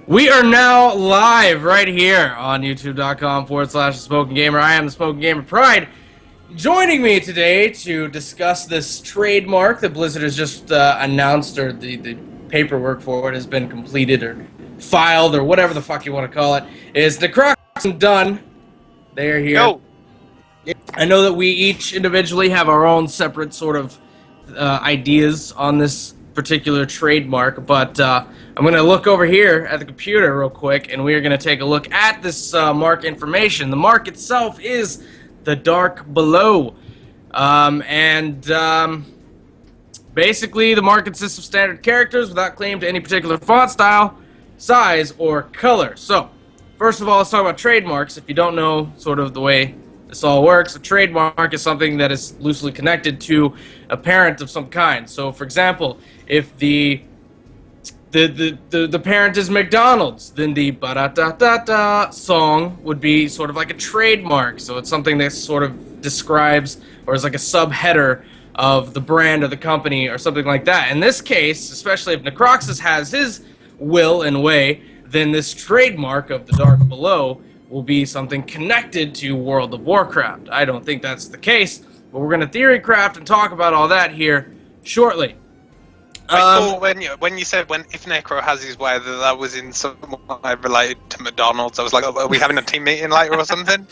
We are now live right here on youtube.com/thespokengamer. I am the Spoken Gamer Pride. Joining me today to discuss this trademark that Blizzard has just announced, or the paperwork for it has been completed or filed or whatever the fuck you want to call it, is the Crocs and Dunn. They are here. Yo. I know that we each individually have our own separate sort of ideas on this particular trademark, but I'm going to look over here at the computer real quick, and we are going to take a look at this mark information. The mark itself is the Dark Below, basically the mark consists of standard characters without claim to any particular font style, size, or color. So, first of all, let's talk about trademarks. If you don't know sort of the way this all works, a trademark is something that is loosely connected to a parent of some kind. So, for example, if the parent is McDonald's, then the ba-da-da-da-da song would be sort of like a trademark. So it's something that sort of describes or is like a subheader of the brand or the company or something like that. In this case, especially if Necroxus has his will and way, then this trademark of the Dark Below will be something connected to World of Warcraft. I don't think that's the case, but we're going to Theorycraft and talk about all that here shortly. I thought when you said if Necro has his way, that was in some way related to McDonald's. I was like, oh, are we having a team meeting later or something?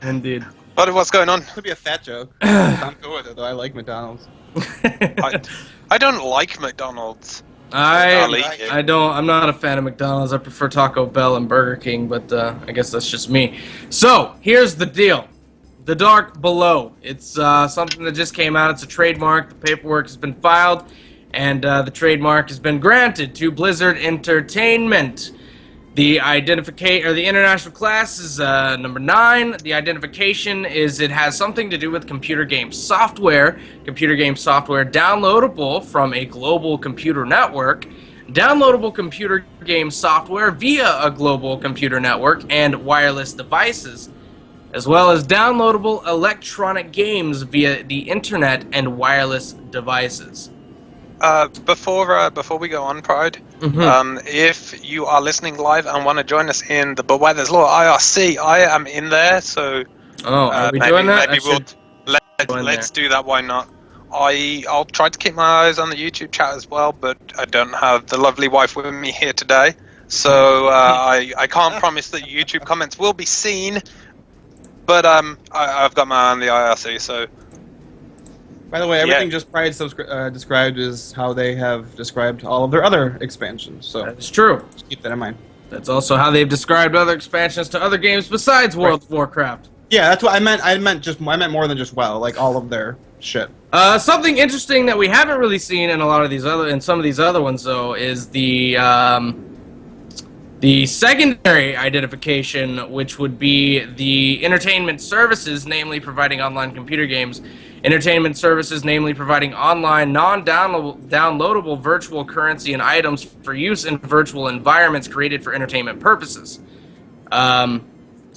Indeed. What's going on? Could be a fat joke. I'm good with it though. I like McDonald's. I don't like McDonald's. I'm not a fan of McDonald's. I prefer Taco Bell and Burger King, but I guess that's just me. So here's the deal. The Dark Below. It's something that just came out. It's a trademark. The paperwork has been filed, and the trademark has been granted to Blizzard Entertainment. The international class is number 9. The identification is it has something to do with computer game software. Computer game software downloadable from a global computer network. Downloadable computer game software via a global computer network and wireless devices, as well as downloadable electronic games via the internet and wireless devices. Before we go on, Pride, if you are listening live and want to join us in the But Where There's Law IRC, I am in there, so are we doing that? Maybe let's do that. Why not? I'll try to keep my eyes on the YouTube chat as well, but I don't have the lovely wife with me here today, so I can't promise that YouTube comments will be seen. But I've got my eye on the IRC, so. By the way, everything just Pride described is how they have described all of their other expansions. So that's true. Just keep that in mind. That's also how they've described other expansions to other games besides World of Warcraft. Yeah, that's what I meant. I meant more than just like all of their shit. Something interesting that we haven't really seen in some of these other ones though is the secondary identification, which would be the entertainment services, namely providing online computer games. Entertainment services, namely providing online, non-downloadable virtual currency and items for use in virtual environments created for entertainment purposes. So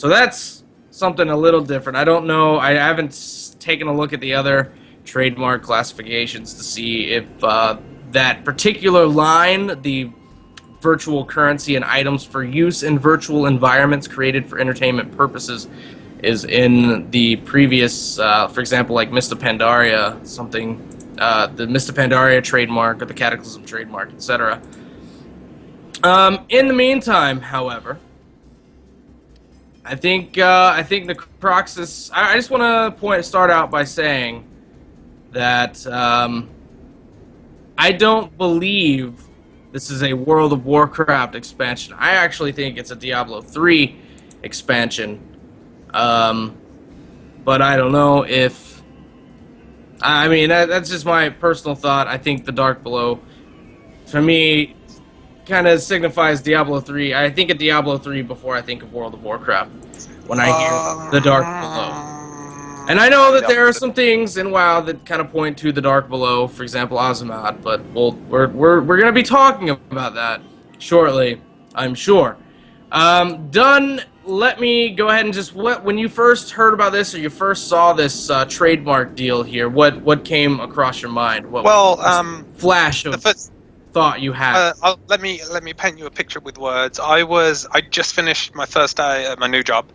that's something a little different. I don't know. I haven't taken a look at the other trademark classifications to see if that particular line, the virtual currency and items for use in virtual environments created for entertainment purposes, is in the previous, for example, like Mista Pandaria, the Mista Pandaria trademark or the Cataclysm trademark, etc. In the meantime, however, I think Necroxus. I just want to start out by saying that I don't believe this is a World of Warcraft expansion. I actually think it's a Diablo 3 expansion. But I don't know if. I mean, that's just my personal thought. I think the Dark Below, for me, kind of signifies Diablo 3. I think of Diablo 3 before I think of World of Warcraft when I hear the Dark Below. And I know that there are some things in WoW that kind of point to the Dark Below, for example, Azamat, but we're going to be talking about that shortly, I'm sure. Done. Let me go ahead and just when you first heard about this or you first saw this trademark deal here, what came across your mind? What flash of thought you had. Let me paint you a picture with words. I just finished my first day at my new job,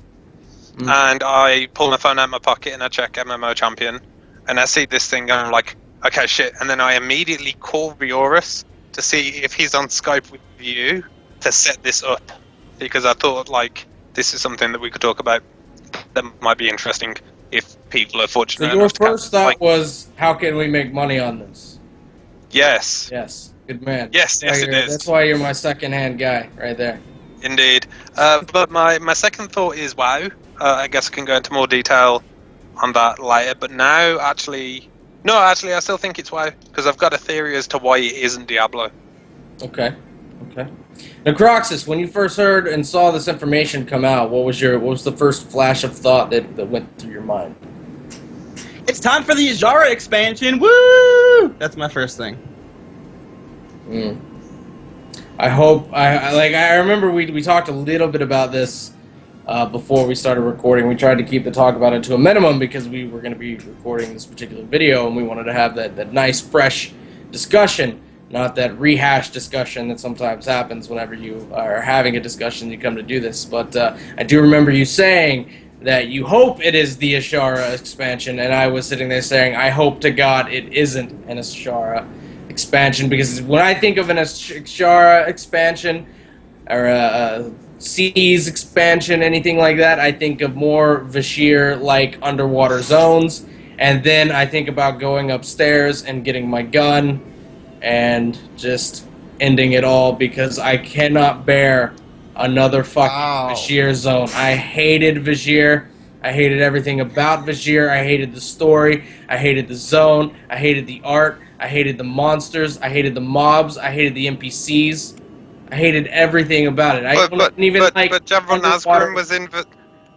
and I pull my phone out of my pocket and I check MMO Champion, and I see this thing and I'm like, okay, shit. And then I immediately call Rioris to see if he's on Skype with you to set this up, because I thought like this is something that we could talk about that might be interesting if people are fortunate. So your first thought was, how can we make money on this? Yes. Yes. Good man. Yes, it is. That's why you're my second-hand guy, right there. Indeed. But my second thought is WoW. I guess I can go into more detail on that later. But now, actually, I still think it's WoW, because I've got a theory as to why it isn't Diablo. Okay. Now, Croxus, when you first heard and saw this information come out, what was the first flash of thought that went through your mind? It's time for the Azshara expansion. Woo! That's my first thing. I hope I remember we talked a little bit about this before we started recording. We tried to keep the talk about it to a minimum because we were going to be recording this particular video and we wanted to have that nice fresh discussion, not that rehashed discussion that sometimes happens whenever you are having a discussion you come to do this. But I do remember you saying that you hope it is the Azshara expansion, and I was sitting there saying, I hope to God it isn't an Azshara expansion, because when I think of an Azshara expansion or a Seas expansion, anything like that, I think of more Vashir-like underwater zones, and then I think about going upstairs and getting my gun and just ending it all, because I cannot bear another fucking Vashir zone. I hated Vashir. I hated everything about Vashir. I hated the story. I hated the zone. I hated the art. I hated the monsters. I hated the mobs. I hated the NPCs. I hated everything about it. But General Nazgrim was in.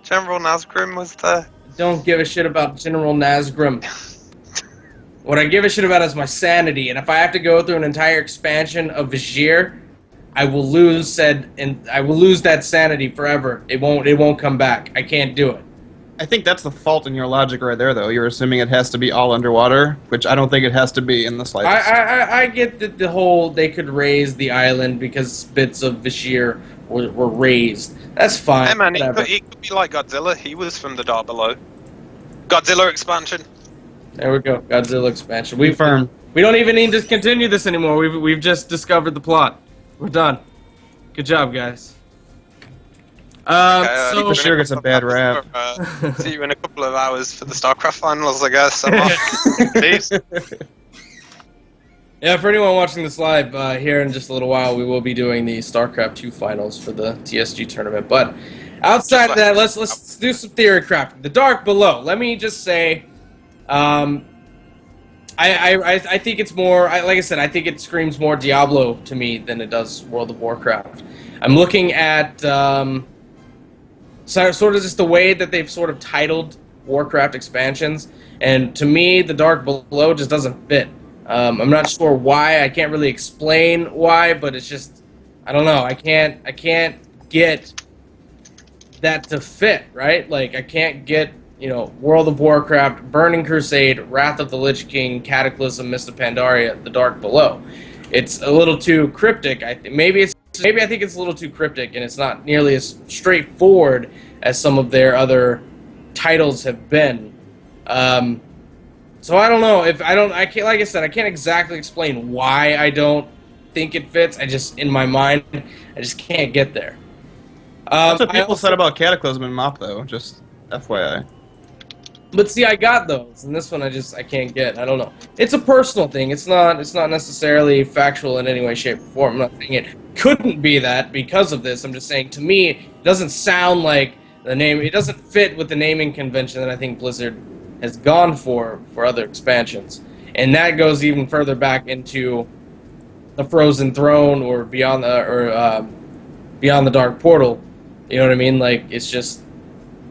General Nazgrim was there. Don't give a shit about General Nazgrim. What I give a shit about is my sanity, and if I have to go through an entire expansion of Vashir, I will lose that sanity forever. It won't come back. I can't do it. I think that's the fault in your logic right there, though. You're assuming it has to be all underwater, which I don't think it has to be in the slightest. I get that the whole they could raise the island because bits of Vashir were raised. That's fine. Hey man, he could be like Godzilla. He was from the Dark Below. Godzilla expansion. There we go. Godzilla expansion. We don't even need to continue this anymore. We've just discovered the plot. We're done. Good job, guys. So sure gets a bad rap. See you in a couple of hours for the StarCraft finals, I guess. Peace. Yeah, for anyone watching this live, here in just a little while, we will be doing the StarCraft 2 finals for the TSG tournament. But outside of that, let's do some theory crafting. The Dark Below. Let me just say, I think it's more, like I said, I think it screams more Diablo to me than it does World of Warcraft. I'm looking at sort of just the way that they've sort of titled Warcraft expansions, and to me, the Dark Below just doesn't fit. I'm not sure why. I can't really explain why, but it's just, I don't know. I can't get that to fit, right? Like, I can't get, World of Warcraft, Burning Crusade, Wrath of the Lich King, Cataclysm, Mist of Pandaria, the Dark Below. It's a little too cryptic. Maybe I think it's a little too cryptic, and it's not nearly as straightforward as some of their other titles have been. So I don't know I can't, like I said, I can't exactly explain why I don't think it fits. In my mind, I just can't get there. That's what people said about Cataclysm and Mop, though. Just FYI. But see, I got those, and this one I can't get. I don't know. It's a personal thing. It's not necessarily factual in any way, shape, or form. I'm not saying it couldn't be that because of this. I'm just saying, to me, it doesn't sound like the name. It doesn't fit with the naming convention that I think Blizzard has gone for other expansions, and that goes even further back into the Frozen Throne or Beyond the Dark Portal. You know what I mean? Like, it's just.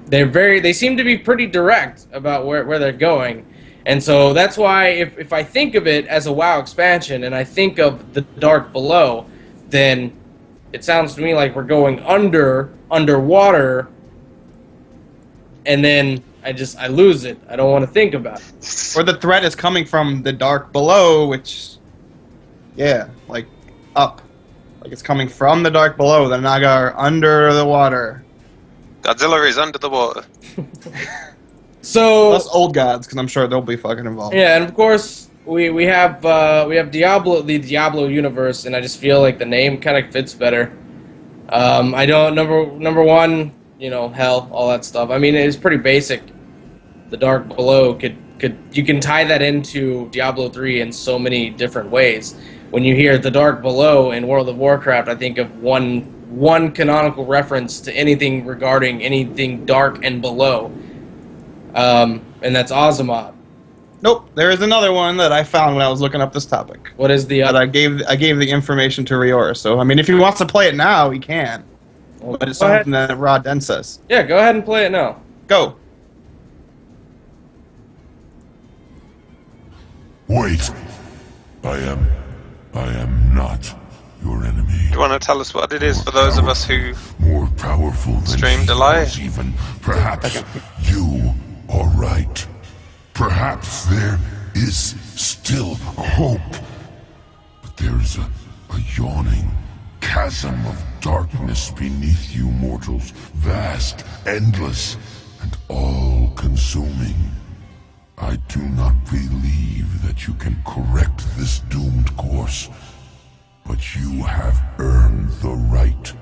They seem to be pretty direct about where they're going. And so that's why if I think of it as a WoW expansion and I think of the Dark Below, then it sounds to me like we're going underwater, and then I lose it. I don't want to think about it. Or the threat is coming from the Dark Below, which, yeah, like, up. Like it's coming from the dark below. The Naga are under the water. Godzilla is under the water. So Plus old gods, because I'm sure they'll be fucking involved. yeah, and of course we have Diablo, the Diablo universe, and I just feel like the name kind of fits better. I don't number one, hell, all that stuff. I mean, it's pretty basic. The dark below you can tie that into Diablo 3 in so many different ways. When you hear the dark below in World of Warcraft, I think of one canonical reference to anything regarding anything dark and below, and that's Azamat. Nope, there is another one that I found when I was looking up this topic. What is the But I gave the information to Rior, so I mean, if he wants to play it now, he can. Well, But it's go ahead. something that Rod Den says. Yeah, go ahead and play it now. Go. Wait. I am not your enemy. Do you want to tell us what it is for those of us who... More powerful than streamed she alive? was even. Perhaps you are right. Perhaps there is still hope. But there is a yawning chasm of darkness beneath you mortals. Vast, endless, and all-consuming. I do not believe that you can correct this doomed course, but you have earned the right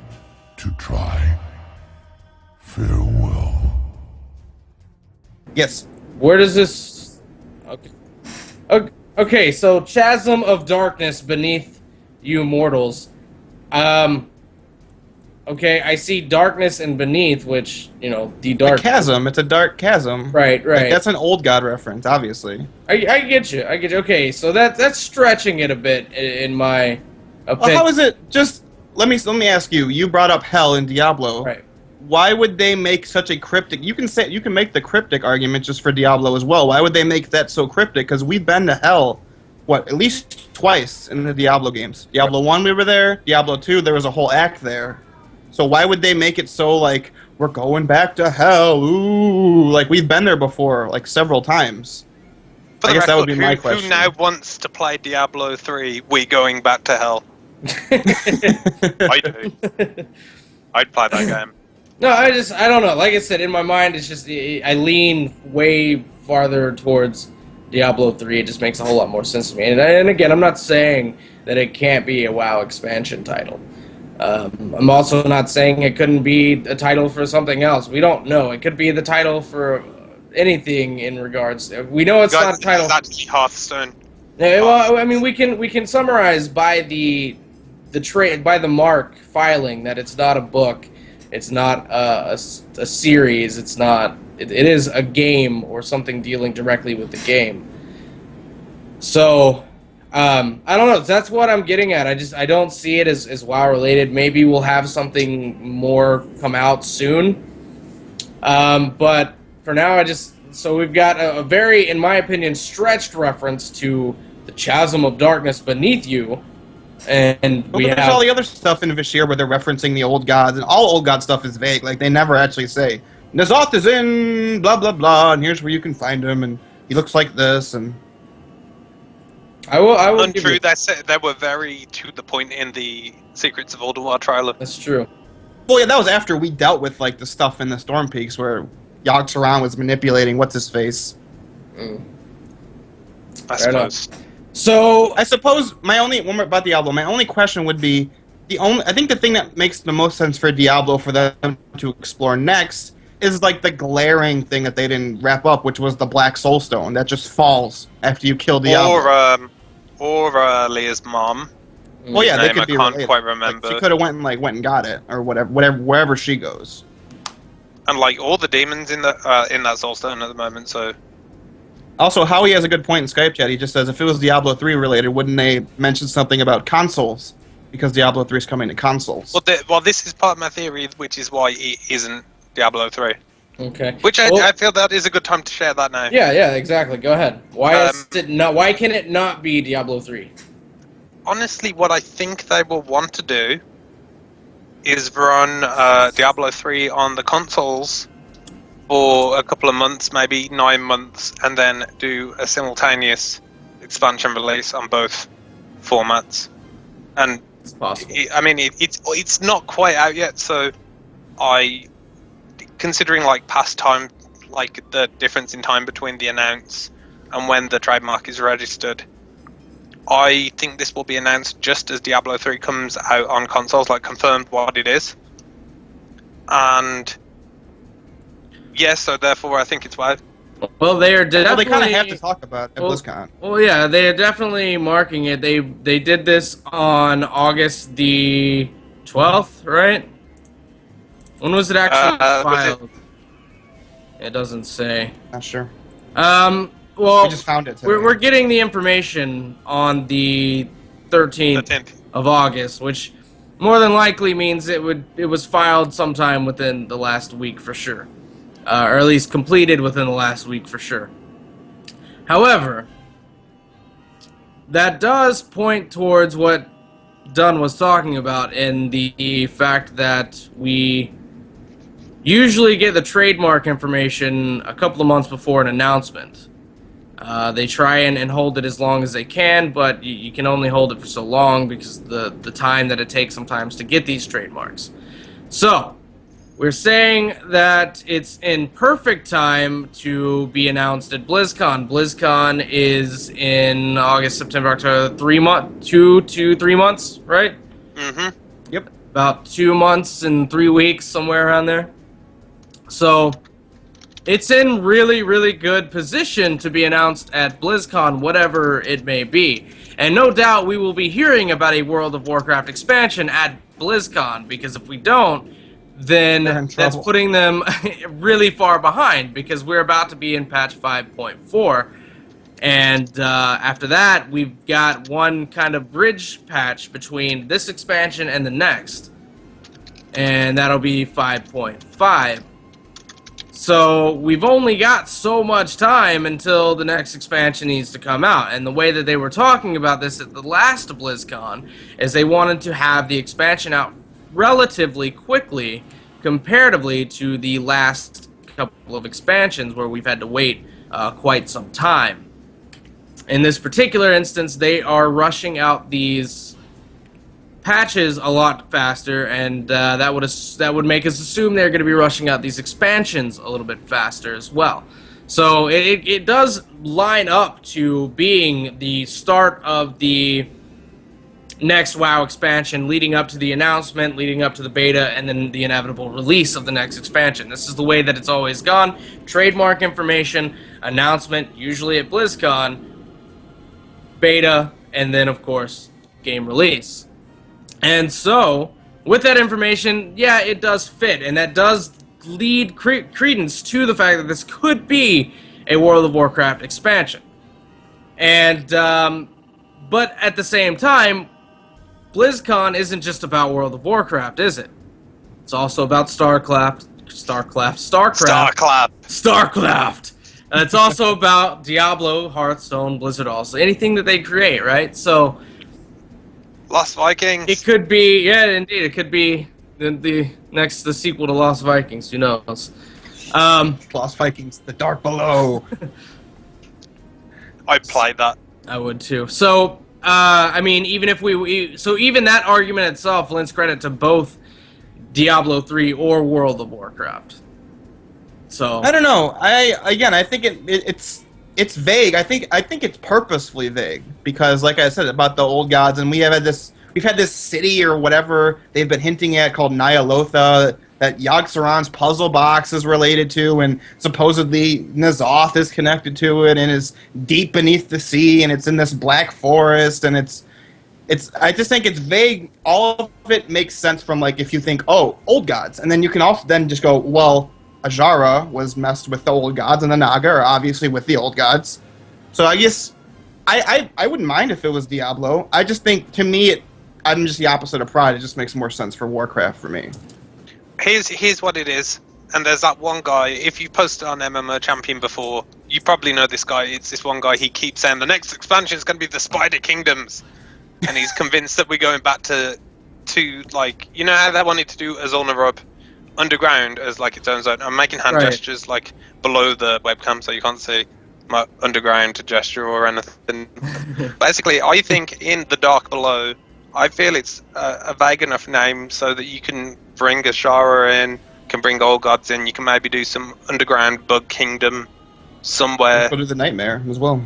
to try. Farewell. Yes. Where does this... Okay, so chasm of darkness beneath you mortals. Okay, I see darkness and beneath, which, the dark... A chasm. It's a dark chasm. Right. Like, that's an old god reference, obviously. I get you. Okay, so that's stretching it a bit in my opinion. Well, how is it? Just let me ask you. You brought up hell in Diablo. Right. Why would they make such a cryptic? You can make the cryptic argument just for Diablo as well. Why would they make that so cryptic? Because we've been to hell, at least twice in the Diablo games. Diablo 1 we were there. Diablo 2 there was a whole act there. So why would they make it so like we're going back to hell? Ooh, like we've been there before, like several times. For I the guess that would record, be my question. Who now wants to play Diablo 3? We going back to hell. I do. I'd play that game. No, I don't know. Like I said, in my mind, it's just I lean way farther towards Diablo 3. It just makes a whole lot more sense to me. And again, I'm not saying that it can't be a WoW expansion title. I'm also not saying it couldn't be a title for something else. We don't know. It could be the title for anything in regards. We know it's not a title. It's actually Hearthstone. Yeah, well, I mean, we can summarize by by the mark filing that it's not a book, it's not a series, it's not. It is a game or something dealing directly with the game. So. I don't know. That's what I'm getting at. I don't see it as WoW related. Maybe we'll have something more come out soon. But for now, so we've got a very, in my opinion, stretched reference to the chasm of darkness beneath you, and There's all the other stuff in Vashir where they're referencing the old gods, and all old god stuff is vague. Like they never actually say N'Zoth is in blah blah blah, and here's where you can find him, and he looks like this, and. I will. Untrue. They were very to the point in the Secrets of Ulduar trailer. That's true. Well, yeah, that was after we dealt with like the stuff in the Storm Peaks where Yogg-Saron was manipulating what's his face. I suppose. So I suppose one more about Diablo. My only question would be I think the thing that makes the most sense for Diablo for them to explore next is like the glaring thing that they didn't wrap up, which was the Black Soulstone that just falls after you kill Diablo. Or Leah's mom. Well, yeah, they could be I can't related. quite remember. Like, she could have went and got it, or whatever, wherever she goes. And like all the demons in that Soulstone at the moment. So. Also, Howie has a good point in Skype chat. He just says if it was Diablo 3 related, wouldn't they mention something about consoles? Because Diablo 3 is coming to consoles. Well, this is part of my theory, which is why it isn't Diablo 3. okay. Which I feel that is a good time to share that now. Yeah, exactly. Go ahead. Why is it not? Why can it not be Diablo 3? Honestly, what I think they will want to do is run Diablo 3 on the consoles for a couple of months, maybe 9 months, and then do a simultaneous expansion release on both formats. And It's possible. I mean, it's not quite out yet, so considering like past time, like the difference in time between the announce and when the trademark is registered, I think this will be announced just as Diablo 3 comes out on consoles, like confirmed what it is. And yes, so therefore I think it's wide. Well, they are definitely. Well, they kind of have to talk about it at BlizzCon. Well, yeah, they are definitely marking it. They did this on August the 12th, right? When was it actually filed? It doesn't say. Not sure. Well, I just found it. We're getting the information on the 13th of August, which more than likely means it was filed sometime within the last week for sure, or at least completed within the last week for sure. However, that does point towards what Dunn was talking about in the fact that we usually get the trademark information a couple of months before an announcement. They try and hold it as long as they can, but you can only hold it for so long because the time that it takes sometimes to get these trademarks. So, we're saying that it's in perfect time to be announced at BlizzCon. BlizzCon is in August, September, October, 2 to 3 months, right? Mm-hmm. Yep. About 2 months and 3 weeks, somewhere around there. So, it's in really, really good position to be announced at BlizzCon, whatever it may be. And no doubt we will be hearing about a World of Warcraft expansion at BlizzCon, because if we don't, then that's putting them really far behind, because we're about to be in patch 5.4. And after that, we've got one kind of bridge patch between this expansion and the next. And that'll be 5.5. So we've only got so much time until the next expansion needs to come out. And the way that they were talking about this at the last BlizzCon is they wanted to have the expansion out relatively quickly comparatively to the last couple of expansions where we've had to wait quite some time. In this particular instance, they are rushing out these patches a lot faster, and that would make us assume they're going to be rushing out these expansions a little bit faster as well. So it does line up to being the start of the next WoW expansion, leading up to the announcement, leading up to the beta, and then the inevitable release of the next expansion. This is the way that it's always gone. Trademark information, announcement, usually at BlizzCon, beta, and then, of course, game release. And so, with that information, yeah, it does fit, and that does lead credence to the fact that this could be a World of Warcraft expansion. And, but at the same time, BlizzCon isn't just about World of Warcraft, is it? It's also about StarCraft. It's also about Diablo, Hearthstone, Blizzard also. Anything that they create, right? So, Lost Vikings. It could be, yeah, indeed. It could be the sequel to Lost Vikings. Who knows? Lost Vikings, The Dark Below. I'd play that. I would too. So, I mean, even if even that argument itself lends credit to both Diablo 3 or World of Warcraft. So I don't know. I think it's vague. I think it's purposefully vague because, like I said, about the old gods, and we've had this city or whatever they've been hinting at called Nyalotha that Yogg-Saron's puzzle box is related to, and supposedly N'Zoth is connected to it, and is deep beneath the sea, and it's in this black forest, and it's. I just think it's vague. All of it makes sense from, like, if you think, oh, old gods, and then you can also then just go, well, Azshara was messed with the old gods, and the Naga are obviously with the old gods. So I guess I wouldn't mind if it was Diablo. I just think, to me, I'm just the opposite of Pride. It just makes more sense for Warcraft for me. Here's what it is. And there's that one guy, if you posted on MMO Champion before, you probably know this guy. It's this one guy, he keeps saying the next expansion is going to be the Spider Kingdoms. And he's convinced that we're going back to like, you know how they wanted to do Azul Rub underground as like its own zone. I'm making hand gestures like below the webcam so you can't see my underground gesture or anything. Basically, I think in the Dark Below, I feel it's a vague enough name so that you can bring Azshara in, can bring old gods in. You can maybe do some underground bug kingdom somewhere. Go to the Nightmare as well.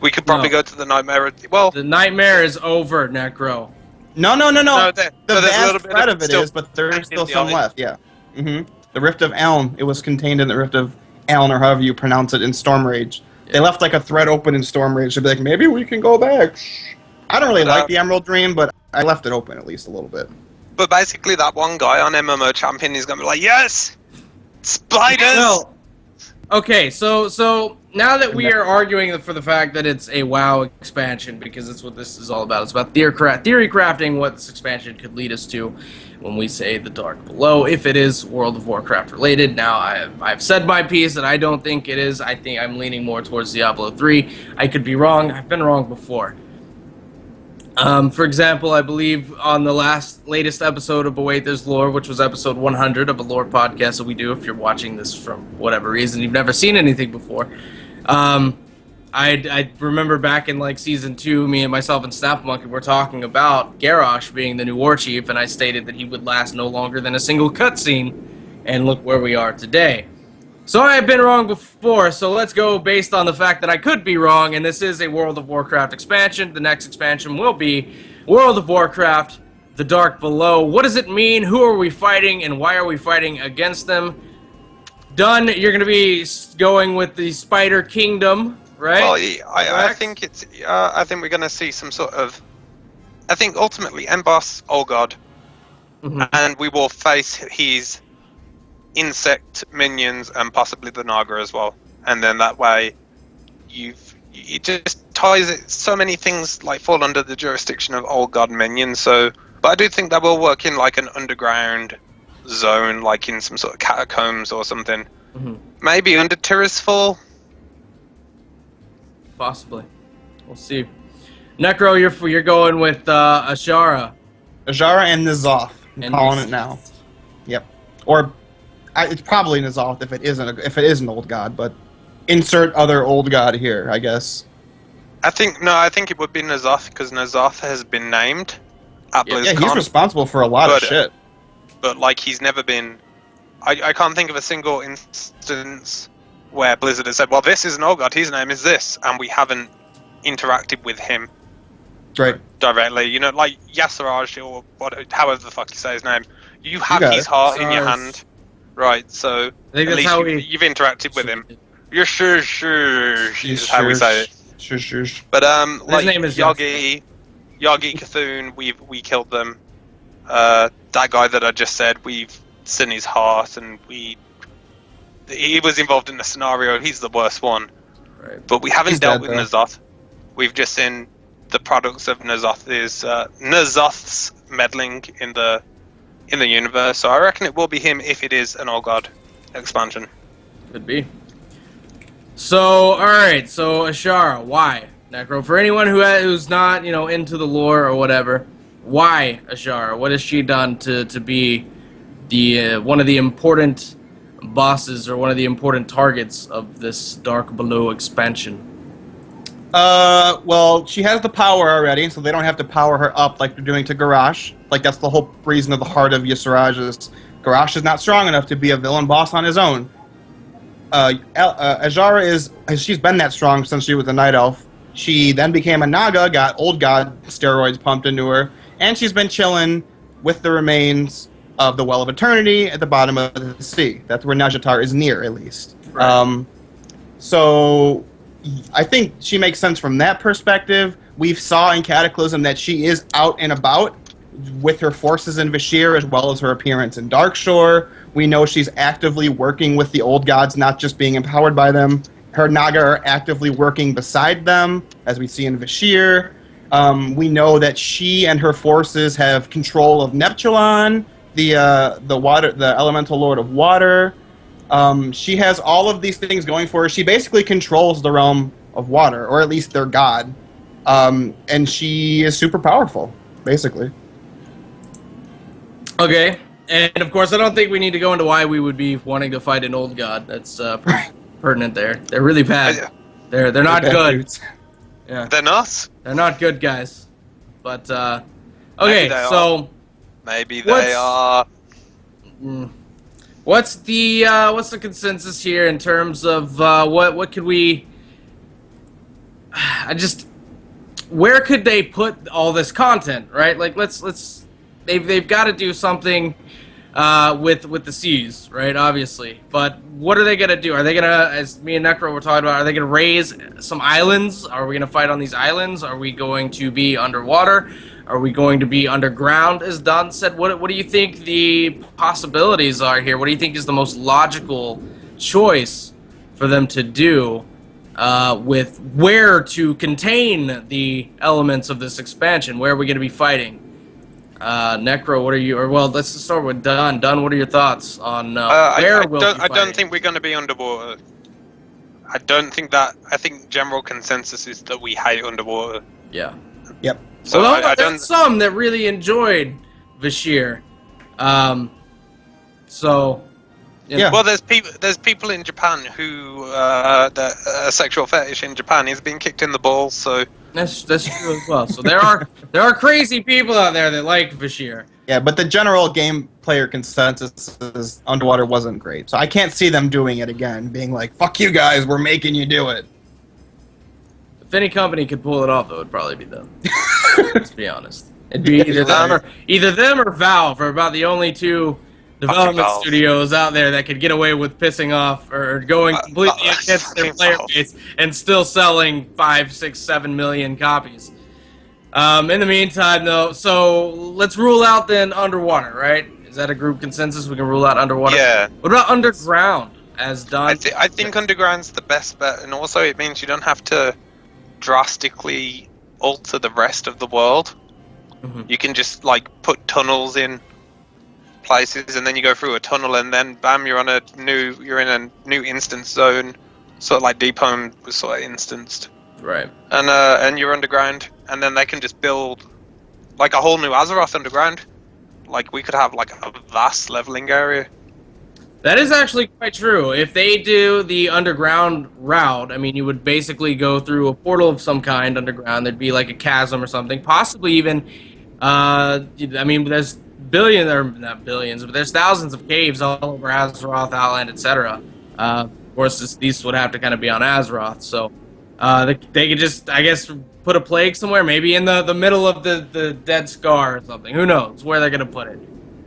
We could probably go to the Nightmare. Well, the Nightmare is over, Necro. No. The there's a little vast bit threat of of it still is, but there's still the some eye. left. Yeah. The Rift of Eln. It was contained in the Rift of Eln, or however you pronounce it, in Stormrage. Yeah. They left like a thread open in Stormrage to be like, maybe we can go back. I don't really like the Emerald Dream, but I left it open at least a little bit. But basically, that one guy on MMO Champion is going to be like, yes, spiders. Well, okay, so now that we are arguing for the fact that it's a WoW expansion, because that's what this is all about. It's about theory crafting, what this expansion could lead us to when we say the Dark Below, if it is World of Warcraft related. Now, I've said my piece that I don't think it is. I think I'm leaning more towards Diablo 3. I could be wrong. I've been wrong before. For example, I believe on the latest episode of Await There's Lore, which was episode 100 of a lore podcast that we do, if you're watching this from whatever reason, you've never seen anything before. I remember back in like season 2, me and myself and Snapmonkey were talking about Garrosh being the new war chief, and I stated that he would last no longer than a single cutscene, and look where we are today. So I have been wrong before, so let's go based on the fact that I could be wrong, and this is a World of Warcraft expansion. The next expansion will be World of Warcraft, The Dark Below. What does it mean? Who are we fighting, and why are we fighting against them? Dunn, you're going to be going with the Spider Kingdom, right? Well, I think it's. I think we're going to see some sort of. I think ultimately, Emboss, Old God, and we will face his insect minions and possibly the Naga as well. And then that way, it just ties it. So many things like fall under the jurisdiction of Old God minions. So, but I do think that will work in like an underground zone, like in some sort of catacombs or something. Maybe under Tirisfal. Possibly. We'll see. Necro, you're going with Azshara. Azshara and N'Zoth. I'm calling it now. Yep. Or it's probably N'Zoth if it is an old god, but insert other old god here, I guess. I think it would be N'Zoth because N'Zoth has been named at BlizzCon. Yeah, he's responsible for a lot of shit. But like he's never been. I can't think of a single instance where Blizzard has said, "Well, this is an old god. His name is this," and we haven't interacted with him directly. You know, like Yasiraj or however the fuck you say his name. You have his heart in your hand, right? So at least you've interacted with him. You're sure. Is how we say it. Sure. But like his name is Yagi Cthulhu, we killed them. That guy that I just said, we've seen his heart, and he was involved in the scenario. He's the worst one, right? But we haven't dealt with N'Zoth. We've just seen the products of N'Zoth's meddling in the universe. So I reckon it will be him if it is an old god expansion. Could be. So alright, so Azshara, why? Necro, for anyone who's not, into the lore or whatever, why Azshara? What has she done to be the one of the important bosses or one of the important targets of this Dark Below expansion? Well, she has the power already, so they don't have to power her up like they're doing to Garrosh. Like, that's the whole reason of the heart of Yasiraj is Garrosh is not strong enough to be a villain boss on his own. Azshara she's been that strong since she was a Night Elf. She then became a Naga, got Old God steroids pumped into her, and she's been chilling with the remains of the Well of Eternity at the bottom of the sea. That's where Nazjatar is near, at least. Right. So I think she makes sense from that perspective. We saw in Cataclysm that she is out and about with her forces in Vashir as well as her appearance in Darkshore. We know she's actively working with the old gods, not just being empowered by them. Her Naga are actively working beside them, as we see in Vashir. We know that she and her forces have control of Neptulon, the elemental lord of water. She has all of these things going for her. She basically controls the realm of water, or at least their god. And she is super powerful, basically. Okay, and of course I don't think we need to go into why we would be wanting to fight an old god. That's pertinent there. They're really bad. They're not good. Yeah. They're not? They're not good guys. But, Okay, they so maybe they are. what's the consensus here in terms of what could we? Where could they put all this content, right? Like they've got to do something with the seas, right? Obviously, but what are they gonna do? Are they gonna, as me and Necro were talking about, are they gonna raise some islands? Are we gonna fight on these islands? Are we going to be underwater? Are we going to be underground, as Don said? What do you think the possibilities are here? What do you think is the most logical choice for them to do with where to contain the elements of this expansion? Where are we going to be fighting? Necro, what are you? Or well, let's start with Don. Don, what are your thoughts on where we'll be fighting? I don't think we're going to be underwater. I don't think that. I think general consensus is that we hate underwater. Yeah. Yep. So well, I there's some that really enjoyed Vashir. So. Yeah. Well, there's people in Japan who the sexual fetish in Japan is being kicked in the balls. So that's true as well. So there are crazy people out there that like Vashir. Yeah, but the general game player consensus is underwater wasn't great. So I can't see them doing it again, being like, "Fuck you guys, we're making you do it." If any company could pull it off, it would probably be them. Let's be honest. It'd be either them or Valve are about the only two development studios out there that could get away with pissing off or going completely against their player base and still selling 5, 6, 7 million copies. In the meantime, though, so let's rule out then underwater, right? Is that a group consensus? We can rule out underwater? Yeah. What about underground, as Don? I think underground's the best bet, and also it means you don't have to drastically alter the rest of the world. Mm-hmm. You can just like put tunnels in places, and then you go through a tunnel, and then bam, you're in a new instance zone, sort of like Deep Home was sort of instanced. Right. And you're underground, and then they can just build like a whole new Azeroth underground. Like we could have like a vast leveling area. That is actually quite true. If they do the underground route, I mean, you would basically go through a portal of some kind underground. There'd be like a chasm or something, possibly even. I mean, there's not billions, but there's thousands of caves all over Azeroth, Outland, etc. Of course, these would have to kind of be on Azeroth, so they could just, I guess, put a plague somewhere, maybe in the middle of the Dead Scar or something. Who knows where they're gonna put it?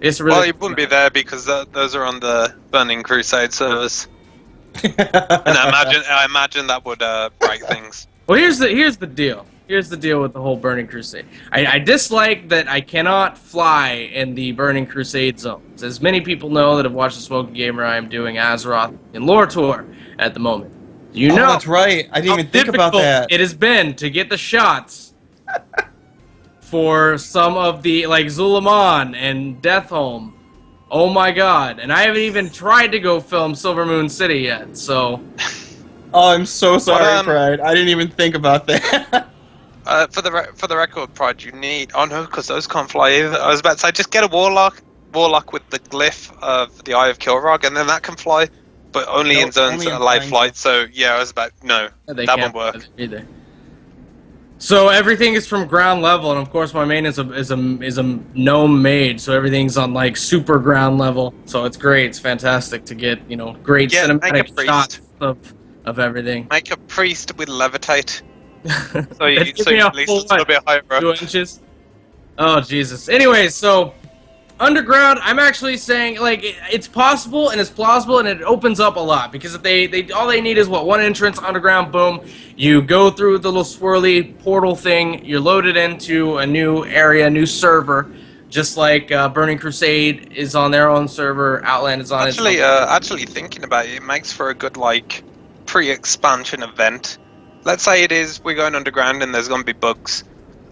It's really well, it wouldn't be there because those are on the Burning Crusade servers. And I imagine that would break things. Well, here's the deal. Here's the deal with the whole Burning Crusade. I dislike that I cannot fly in the Burning Crusade zones. As many people know that have watched the Smoking Gamer, I am doing Azeroth in Lore Tour at the moment. You know, that's right. I didn't even think about that. It has been to get the shots for some of the, like, Zulaman and Deathholm. Oh my god. And I haven't even tried to go film Silver Moon City yet, so... Oh, I'm so sorry, Pride. I didn't even think about that. For the record, Pride, you need... Oh no, because those can't fly either. I was about to say, just get a Warlock with the glyph of the Eye of Kilrog, and then that can fly, but only in zones that allow flight. So, yeah, I was about... No, that won't work. Either. So everything is from ground level, and of course my main is a gnome mage, so everything's on like super ground level. So it's great, it's fantastic to get, you know, great cinematic shots of everything. Make a priest with levitate, so you at least a little bit higher up. 2 inches. Oh Jesus. Anyways, so underground, I'm actually saying, like, it's possible and it's plausible and it opens up a lot, because if they all they need is one entrance underground, boom, you go through the little swirly portal thing, you're loaded into a new area, new server, just like Burning Crusade is on their own server, Outland is on its own. Actually thinking about it, it makes for a good like pre-expansion event. Let's say we're going underground and there's going to be bugs.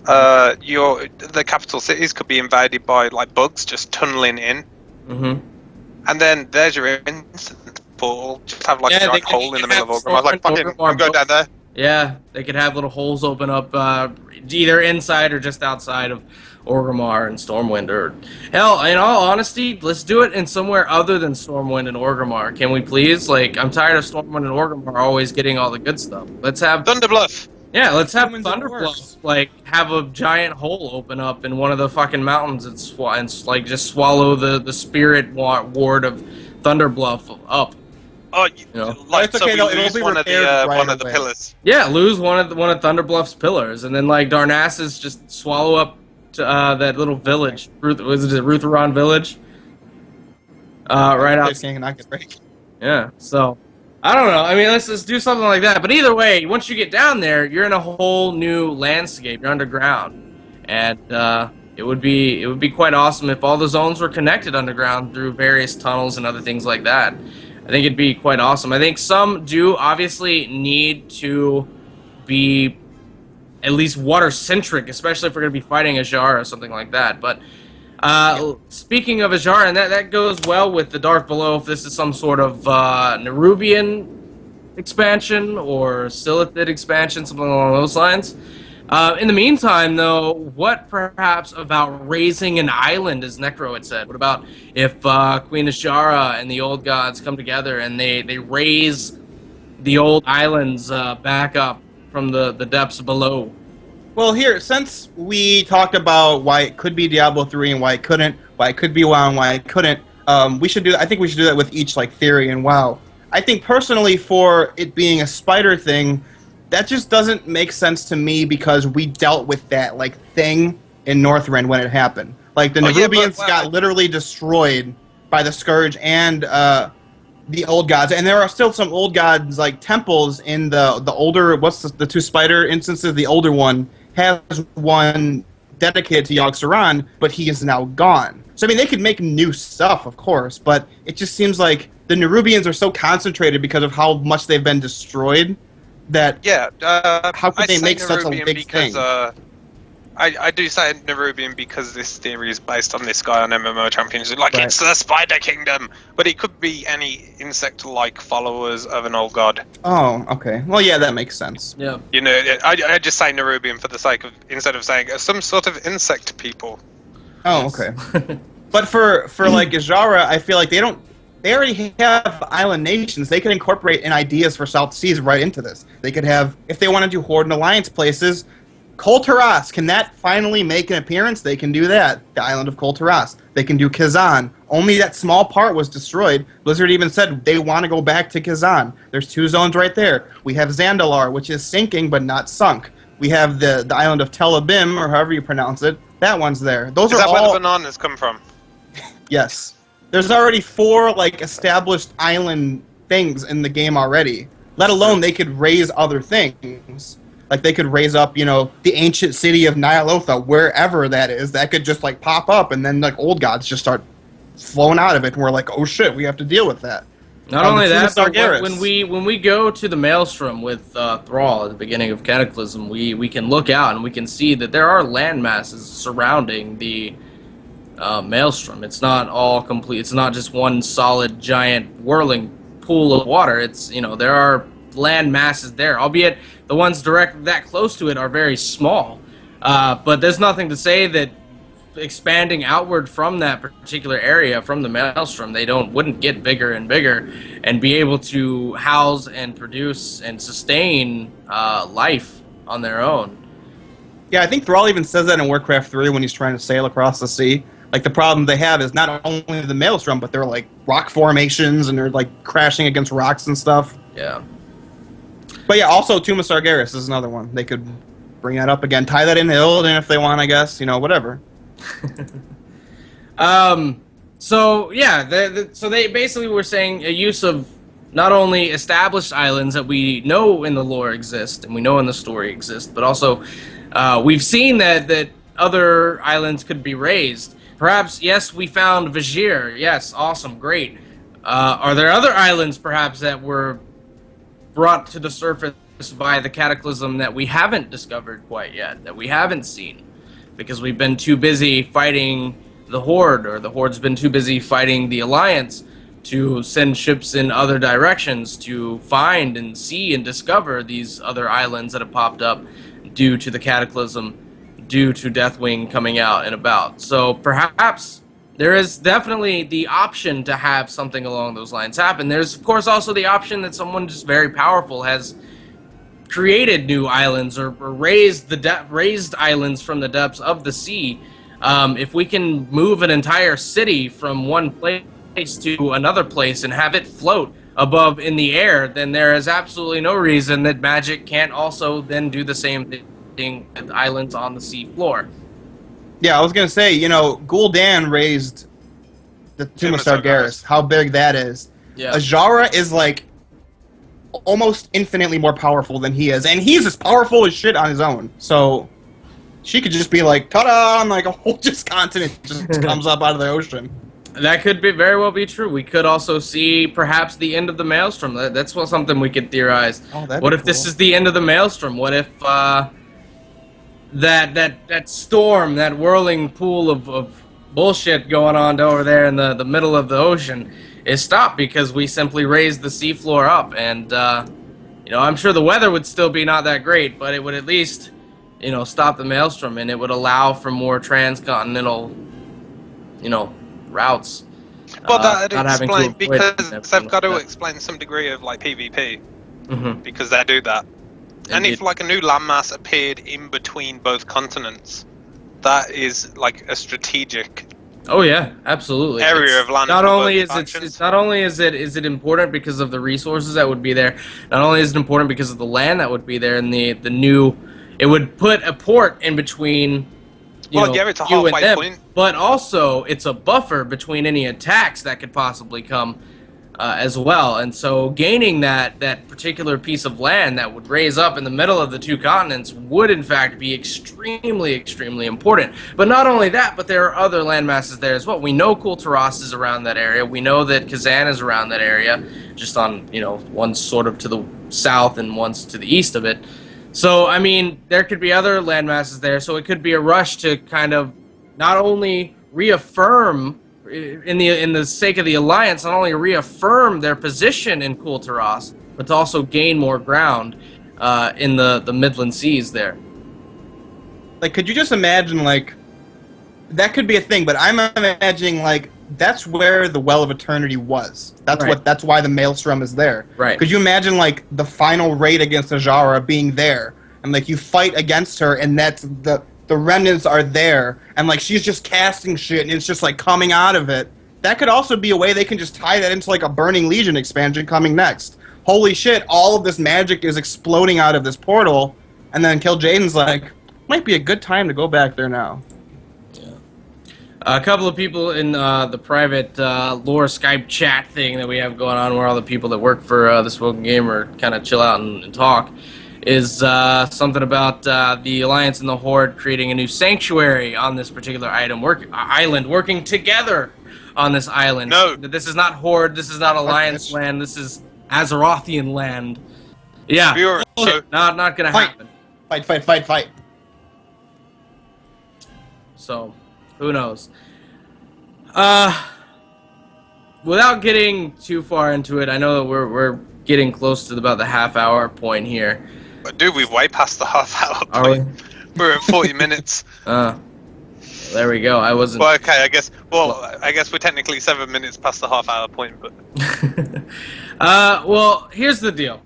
The capital cities could be invaded by like bugs just tunneling in, and then there's your instant portal. Just have like a giant hole in the middle of Orgrimmar. Like fucking go down there. Yeah, they could have little holes open up either inside or just outside of Orgrimmar and Stormwind, or hell, in all honesty, let's do it in somewhere other than Stormwind and Orgrimmar. Can we please? Like, I'm tired of Stormwind and Orgrimmar always getting all the good stuff. Let's have Thunderbluff. Yeah, let's have Humans, it Thunderbluff works. like have a giant hole open up in one of the fucking mountains and, like just swallow the spirit ward of Thunderbluff up. Oh, You know? like It's so okay, we it'll lose be repaired right one of the away. pillars. Yeah, lose one of Thunderbluff's pillars, and then like Darnassus just swallow up to, that little village. Was it Rutheron village? Right Place outside. can't not get break. Yeah. So I don't know. I mean, let's just do something like that. But either way, once you get down there, you're in a whole new landscape. You're underground, and it would be quite awesome if all the zones were connected underground through various tunnels and other things like that. I think it'd be quite awesome. I think some do obviously need to be at least water centric, especially if we're going to be fighting Azshara or something like that. But speaking of Azshara, and that goes well with the Dark Below, if this is some sort of Nerubian expansion or Silithid expansion, something along those lines. In the meantime, though, what perhaps about raising an island, as Necro had said? What about if Queen Azshara and the old gods come together and they raise the old islands back up from the depths below? Well, here, since we talked about why it could be Diablo 3 and why it couldn't, why it could be WoW and why it couldn't, we should do. I think we should do that with each like theory and WoW. I think personally, for it being a spider thing, that just doesn't make sense to me because we dealt with that like thing in Northrend when it happened. Like the Nerubians got literally destroyed by the Scourge and the old gods, and there are still some old gods like temples in the older. What's the two spider instances? The older one has one dedicated to Yogg-Saron, but he is now gone. So I mean, they could make new stuff, of course, but it just seems like the Nerubians are so concentrated because of how much they've been destroyed that how could they make such a big thing? I do say Nerubian because this theory is based on this guy on MMO Champions. Like, Right. It's the Spider Kingdom, but it could be any insect-like followers of an old god. Oh, okay. Well, yeah, that makes sense. Yeah. You know, I just say Nerubian for the sake of, instead of saying some sort of insect people. Oh, okay. But for like Azshara, I feel like they already have island nations. They could incorporate in ideas for South Seas right into this. They could have, if they want to do Horde and Alliance places, Kol Taras, can that finally make an appearance? They can do that. The island of Kol Taras. They can do Kazan. Only that small part was destroyed. Blizzard even said they want to go back to Kazan. There's two zones right there. We have Zandalar, which is sinking but not sunk. We have the island of Tel Abim, or however you pronounce it. That one's there. Those Is are that all... where the bananas come from? Yes. There's already 4 like established island things in the game already. Let alone they could raise other things. Like they could raise up, you know, the ancient city of Nyalotha, wherever that is. That could just like pop up, and then like old gods just start flowing out of it, and we're like, oh shit, we have to deal with that. Not only that, but Sargeras. when we go to the Maelstrom with Thrall at the beginning of Cataclysm, we can look out and we can see that there are land masses surrounding the Maelstrom. It's not all complete. It's not just one solid giant whirling pool of water. It's, you know, there are land masses there, albeit the ones direct that close to it are very small. But there's nothing to say that expanding outward from that particular area, from the Maelstrom, they wouldn't get bigger and bigger and be able to house and produce and sustain life on their own. Yeah, I think Thrall even says that in Warcraft 3 when he's trying to sail across the sea. Like, the problem they have is not only the Maelstrom, but they're, like, rock formations, and they're, like, crashing against rocks and stuff. Yeah. But, yeah, also Tomb of Sargeras is another one. They could bring that up again. Tie that in Illidan if they want, I guess. You know, whatever. So, yeah, so they basically were saying a use of not only established islands that we know in the lore exist, and we know in the story exist, but also we've seen that other islands could be raised. Perhaps, yes, we found Vajir. Yes, awesome, great. Are there other islands, perhaps, that were brought to the surface by the Cataclysm that we haven't discovered quite yet, that we haven't seen? Because we've been too busy fighting the Horde, or the Horde's been too busy fighting the Alliance to send ships in other directions to find and see and discover these other islands that have popped up due to the Cataclysm, due to Deathwing coming out and about. So perhaps there is definitely the option to have something along those lines happen. There's, of course, also the option that someone just very powerful has created new islands or raised islands from the depths of the sea. If we can move an entire city from one place to another place and have it float above in the air, then there is absolutely no reason that Magic can't also then do the same thing with islands on the sea floor. Yeah, I was gonna say, Gul'dan raised the Tomb of Sargeras. How big that is. Yeah. Azshara is like almost infinitely more powerful than he is, and he's as powerful as shit on his own. So she could just be like, ta-da, and like a whole continent just comes up out of the ocean. That could be very well be true. We could also see perhaps the end of the Maelstrom. That's something we could theorize. Oh, what if this is the end of the Maelstrom? What if that storm, that whirling pool of bullshit going on over there in the middle of the ocean is stopped because we simply raised the seafloor up? And I'm sure the weather would still be not that great, but it would at least stop the Maelstrom, and it would allow for more transcontinental routes. Well, that would explain, because they've got to explain some degree of like PvP, because they do that. And if like a new landmass appeared in between both continents, that is like a strategic. Oh yeah, absolutely. Area of land. Not only is it important because of the resources that would be there. Not only is it important because of the land that would be there, and the new, it would put a port in between. It's a halfway point. But also, it's a buffer between any attacks that could possibly come as well. And so gaining that particular piece of land that would raise up in the middle of the two continents would, in fact, be extremely, extremely important. But not only that, but there are other land masses there as well. We know Kul'Tiras is around that area. We know that Kazan is around that area, just on, one sort of to the south and one's to the east of it. So, I mean, there could be other land masses there, so it could be a rush to kind of not only reaffirm, in the sake of the Alliance, not only reaffirm their position in Kul'Tiras, but to also gain more ground in the Midland Seas there. Like, could you just imagine, like, that could be a thing, but I'm imagining, like, that's where the Well of Eternity was. That's why the Maelstrom is there. Right. Could you imagine, like, the final raid against Azshara being there, and like you fight against her, and that's the remnants are there, and like she's just casting shit, and it's just like coming out of it. That could also be a way they can just tie that into like a Burning Legion expansion coming next. Holy shit! All of this magic is exploding out of this portal, and then Kil'jaeden's like, might be a good time to go back there now. A couple of people in the private lore Skype chat thing that we have going on, where all the people that work for the Spoken Gamer kind of chill out and talk, is something about the Alliance and the Horde creating a new sanctuary on this particular island, working together on this island. No. This is not Horde, this is not Alliance land, this is Azerothian land. Yeah, not gonna happen. Fight. So, who knows? Without getting too far into it, I know that we're getting close to about the half-hour point here. But dude, we've way past the half-hour point. Are we? We're at 40 minutes. There we go. I wasn't. Well, okay, I guess we're technically 7 minutes past the half-hour point, but. Well, here's the deal.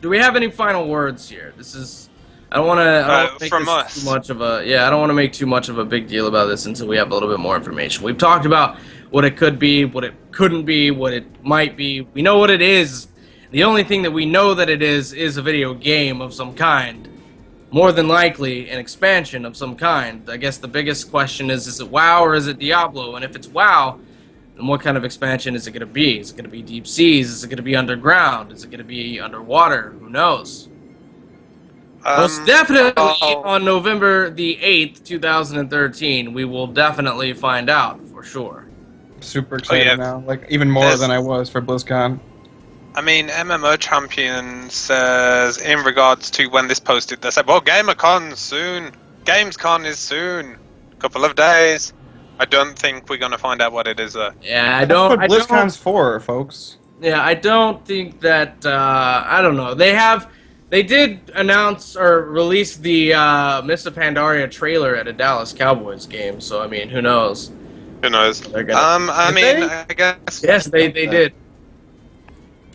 Do we have any final words here? This is. I don't want to make too much of a I don't want to make too much of a big deal about this until we have a little bit more information. We've talked about what it could be, what it couldn't be, what it might be. We know what it is. The only thing that we know that it is a video game of some kind. More than likely an expansion of some kind. I guess the biggest question is it WoW or is it Diablo? And if it's WoW, then what kind of expansion is it going to be? Is it going to be deep seas? Is it going to be underground? Is it going to be underwater? Who knows? Most definitely on November the 8th, 2013, we will definitely find out for sure. Super excited now, like even more than I was for BlizzCon. I mean, MMO Champion says, in regards to when this posted, they said, well, GamerCon's soon. Gamescom is soon. Couple of days. I don't think we're going to find out what it is, though. Yeah, That's what BlizzCon's for, folks. Yeah, I don't think that, I don't know. They did announce or release the Mists of Pandaria trailer at a Dallas Cowboys game, so I mean, who knows? Who knows? I guess. Yes, they did.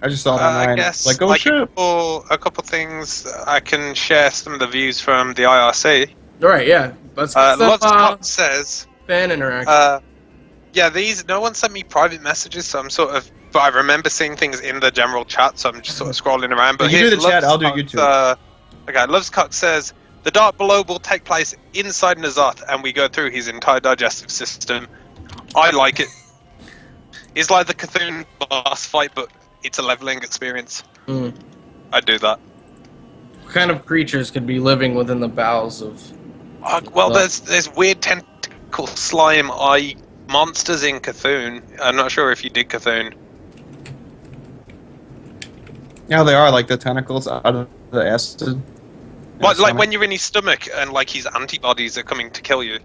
I just saw it online. I guess Like, oh shit. a couple things. I can share some of the views from the IRC. All right, yeah. Let's get some Loves Cop says, fan interaction. yeah, no one sent me private messages, so I'm sort of, but I remember seeing things in the general chat, so I'm just sort of scrolling around. But you do the chat, I'll do YouTube. Okay, Loves Cock says, the Dark Below will take place inside N'Zoth, and we go through his entire digestive system. I like it. It's like the Cthulhu boss fight, but it's a leveling experience. I'd do that. What kind of creatures could be living within the bowels of... Well, there's weird tentacle slime eye monsters in Cthulhu. I'm not sure if you did Cthulhu. Yeah, they are like the tentacles out of the acid. But like when you're in his stomach and like his antibodies are coming to kill you.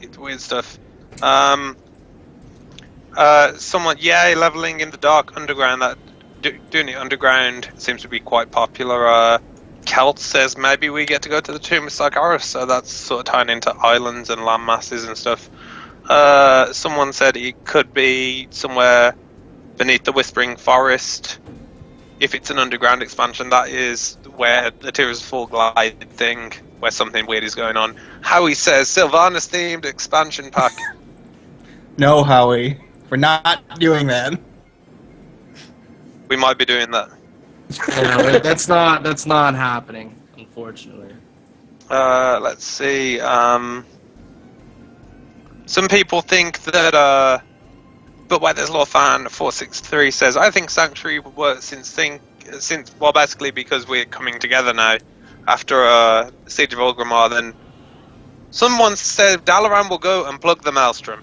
It's weird stuff. Someone, leveling in the dark underground. That doing it underground seems to be quite popular. Kelt says maybe we get to go to the tomb of Sargeras, so that's sort of tying into islands and land masses and stuff. Someone said it could be somewhere beneath the Whispering Forest. If it's an underground expansion, that is where the Tears of Fall glide thing, where something weird is going on. Howie says Sylvanas themed expansion pack. No, Howie, we're not doing that. We might be doing that. Yeah, that's not happening, unfortunately. Let's see. Some people think that but why there's Law Fan 463 says, I think Sanctuary would work since basically because we're coming together now after Siege of Orgrimmar. Then someone said Dalaran will go and plug the Maelstrom.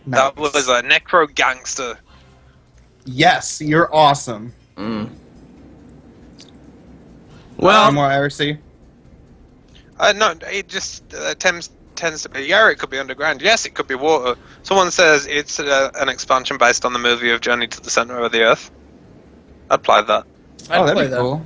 Nice. That was a necro gangster. Yes, you're awesome. Well, more IRC. No, it just tends to be. Yeah, it could be underground. Yes, it could be water. Someone says it's an expansion based on the movie of Journey to the Center of the Earth. I'd play that. That'd be cool.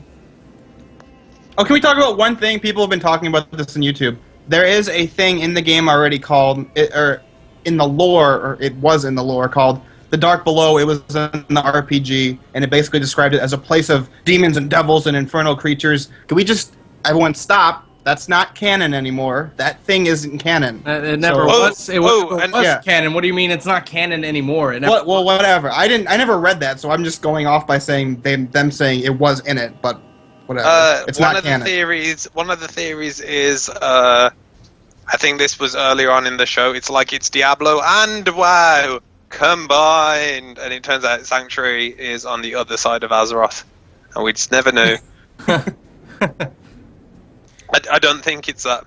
Oh, can we talk about one thing? People have been talking about this on YouTube. There is a thing in the game already called, in the lore, or it was in the lore, called The Dark Below. It was in the RPG, and it basically described it as a place of demons and devils and infernal creatures. Can we just, everyone stop? That's not canon anymore. That thing isn't canon. It never was. It was canon. What do you mean it's not canon anymore? Well, whatever. I never read that, so I'm just going off by saying them saying it was in it, but whatever. It's not canon. One of the theories is, I think this was earlier on in the show. It's like it's Diablo and WoW combined, and it turns out Sanctuary is on the other side of Azeroth, and we just never knew. I don't think it's that.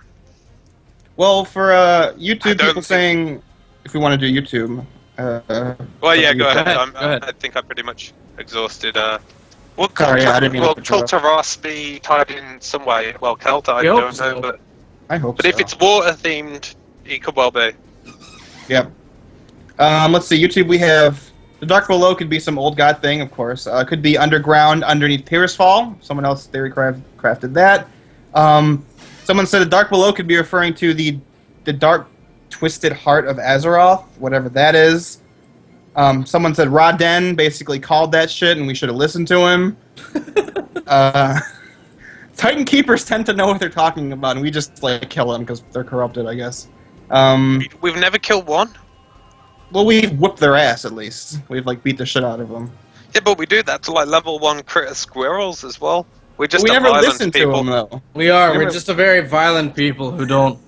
Well, for YouTube, people saying if we want to do YouTube. Well, yeah, go ahead. I think I pretty much exhausted. Will Kultaros be tied in some way? Well, Kelta, I don't know, but I hope. But if it's water themed, it could well be. Yep. Let's see. YouTube, we have the Dark Below. Could be some old god thing, of course. Could be underground underneath Tirisfal. Someone else crafted that. Someone said the Dark Below could be referring to the dark, twisted heart of Azeroth, whatever that is. Someone said Raden basically called that shit, and we should have listened to him. Titan Keepers tend to know what they're talking about, and we just kill them because they're corrupted, I guess. We've never killed one. Well, we've whipped their ass at least. We've beat the shit out of them. Yeah, but we do that to level 1 critter squirrels as well. We never listen to them, though. We're just a very violent people who don't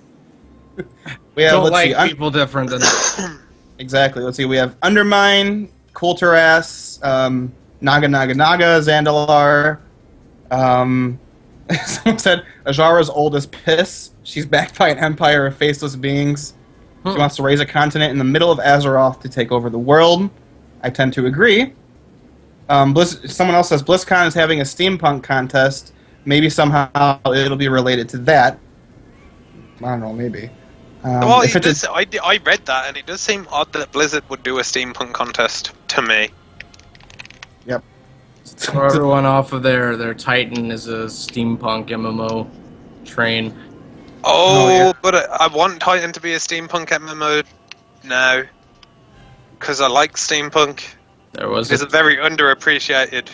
people different than us. Exactly. Let's see. We have Undermine, Kultaras, Naga, Zandalar. Someone said Azshara's old as piss. She's backed by an empire of faceless beings. She wants to raise a continent in the middle of Azeroth to take over the world. I tend to agree. Someone else says BlizzCon is having a steampunk contest. Maybe somehow it'll be related to that. I don't know, maybe. Well, I read that, and it does seem odd that Blizzard would do a steampunk contest to me. Yep. Throw everyone off of their Titan is a steampunk MMO train. Oh, yeah. But I want Titan to be a steampunk MMO now. because I like steampunk. There was It's a very underappreciated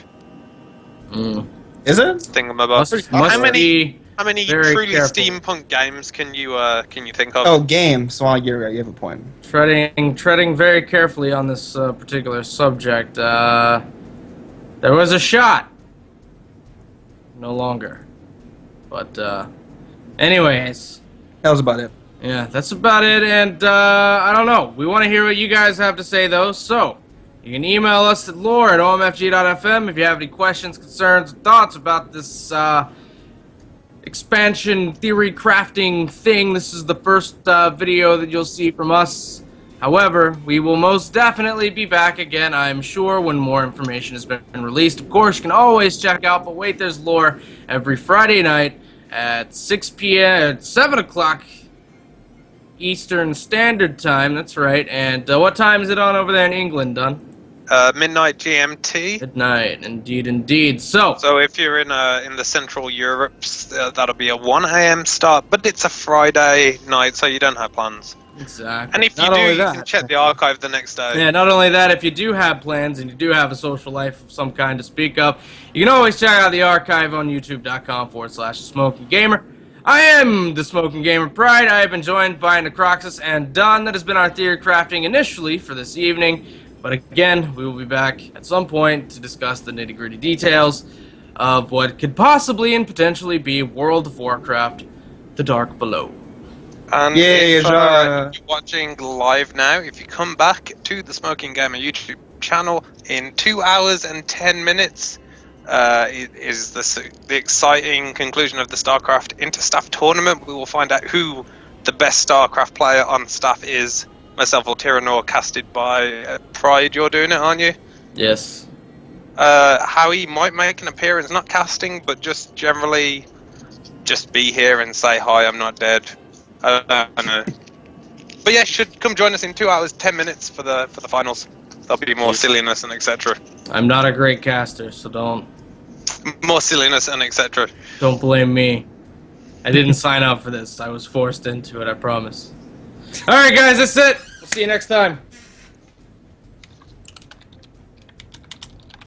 Is it? thingamabob. How many truly steampunk games can you think of? Oh, games. Well, you're right. You have a point. treading very carefully on this particular subject. There was a shot. No longer. But anyways, That was about it. yeah, that's about it. And I don't know. We want to hear what you guys have to say, though. So you can email us at lore@omfg.fm if you have any questions, concerns, or thoughts about this expansion theory crafting thing. This is the first video that you'll see from us. However, we will most definitely be back again, I'm sure, when more information has been released. Of course, you can always check out But Wait, There's Lore every Friday night at 6 p.m. at 7 o'clock Eastern Standard Time. That's right. And what time is it on over there in England, Dun? Midnight GMT. Midnight, indeed. So if you're in the Central Europe, that'll be a 1 a.m. start, but it's a Friday night, so you don't have plans. exactly. And if you do, you can check the archive the next day. Yeah, not only that, if you do have plans and you do have a social life of some kind to speak of, you can always check out the archive on youtube.com/SmokingGamer. I am the Smoking Gamer Pride. I have been joined by Necroxus and Don. That has been our theory crafting initially for this evening. But again, we will be back at some point to discuss the nitty-gritty details of what could possibly and potentially be World of Warcraft: The Dark Below. And Yay, if Azshara. you're watching live now, if you come back to the Smoking Gamer YouTube channel in 2 hours and 10 minutes, it is the exciting conclusion of the StarCraft Interstaff tournament. We will find out who the best StarCraft player on staff is. Myself or Tyranor, casted by Pride. You're doing it, aren't you? Yes. Howie might make an appearance, not casting, but just generally, just be here and say hi. I'm not dead. I don't know. But yeah, should come join us in 2 hours 10 minutes for the finals. There'll be more silliness and etc. I'm not a great caster, so don't More silliness and etc. blame me. I didn't sign up for this. I was forced into it, I promise. Alright guys, that's it. We'll see you next time.